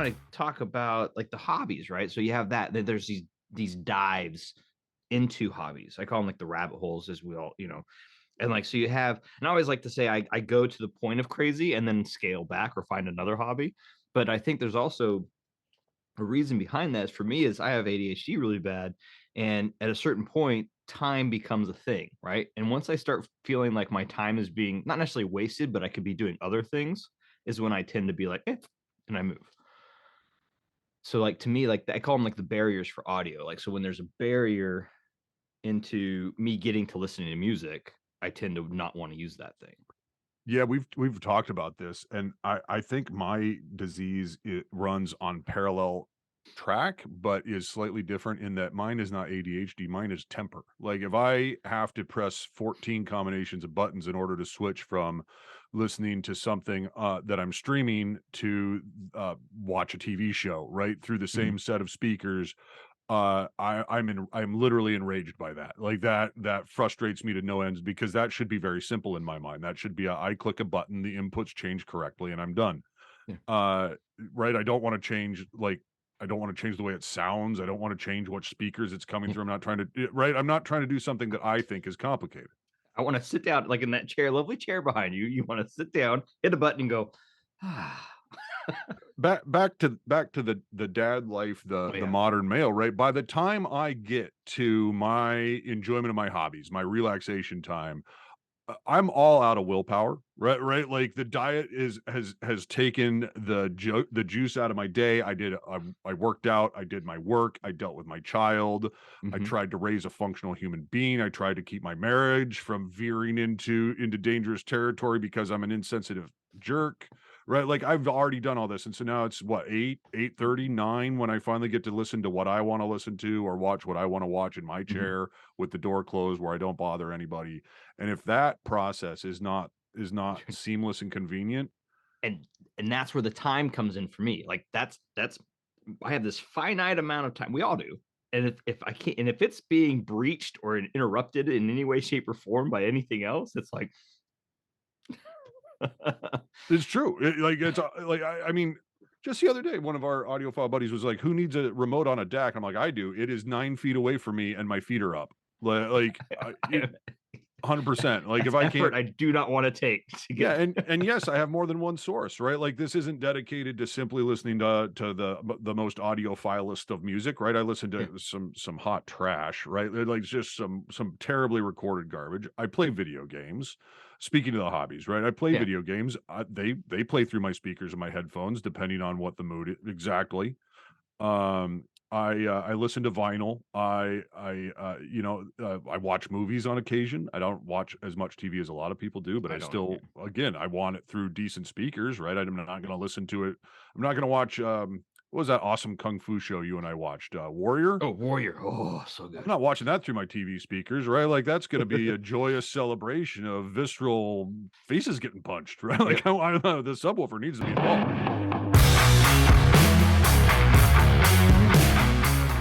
want to talk about like the hobbies, right? So you have that. There's these dives into hobbies. I call them like the rabbit holes, as we all, and like so you have. And I always like to say I go to the point of crazy and then scale back or find another hobby. But I think there's also a reason behind that. Is for me is I have ADHD really bad, and at a certain point, time becomes a thing, right? And once I start feeling like my time is being not necessarily wasted, but I could be doing other things, is when I tend to be like, and I move. So like to me, like I call them like the barriers for audio. Like so when there's a barrier into me getting to listening to music, I tend to not want to use that thing. Yeah, we've talked about this, and I think my disease, it runs on parallel track, but is slightly different in that mine is not ADHD, mine is temper. Like if I have to press 14 combinations of buttons in order to switch from listening to something that I'm streaming to watch a TV show, right, through the Mhm. same set of speakers, I'm literally enraged by that. Like that frustrates me to no ends because that should be very simple in my mind. That should be I click a button, the inputs change correctly, and I'm done. Yeah. Uh, right? I don't want to change I don't want to change the way it sounds. I don't want to change what speakers it's coming Yeah. through. I'm not trying to right. I'm not trying to do something that I think is complicated. I want to sit down like in that chair, lovely chair behind you. You want to sit down, hit a button and go, ah. Back to the dad life, Oh the yeah. modern male, right? By the time I get to my enjoyment of my hobbies, my relaxation time, I'm all out of willpower, right? Right, like the diet has taken the juice out of my day. I worked out, I did my work, I dealt with my child, I Hmm. tried to raise a functional human being. I tried to keep my marriage from veering into dangerous territory because I'm an insensitive jerk, right? Like I've already done all this, and so now it's what 8:39 when I finally get to listen to what I want to listen to or watch what I want to watch in my Hmm. chair with the door closed where I don't bother anybody. And if that process is not seamless and convenient, and and that's where the time comes in for me. Like that's I have this finite amount of time. We all do. And if I can't, and if it's being breached or interrupted in any way, shape, or form by anything else, it's like it's true. Like it's like I mean, just the other day, one of our audiophile buddies was like, "Who needs a remote on a DAC?" I'm like, "I do. It is 9 feet away from me, and my feet are up. It 100%. Like if that's I effort can't." I do not want to take to Yeah, get. and yes, I have more than one source, right? Like this isn't dedicated to simply listening to the most audiophilist of music, right? I listen Yeah, to some hot trash, right? Like just some terribly recorded garbage. I play yeah, video games. Speaking of the hobbies, right? I play yeah. video games. They play through my speakers and my headphones, depending on what the mood exactly. I listen to vinyl. I watch movies on occasion. I don't watch as much TV as a lot of people do, but I I don't. Yeah. still, again, I want it through decent speakers, right? I'm not going to listen to it. I'm not going to watch. What was that awesome kung fu show you and I watched? Warrior. Oh, Warrior. Oh, so I'm good. not watching that through my TV speakers, right? Like that's going to be a joyous celebration of visceral faces getting punched, right? Yep. Like the subwoofer needs to be involved.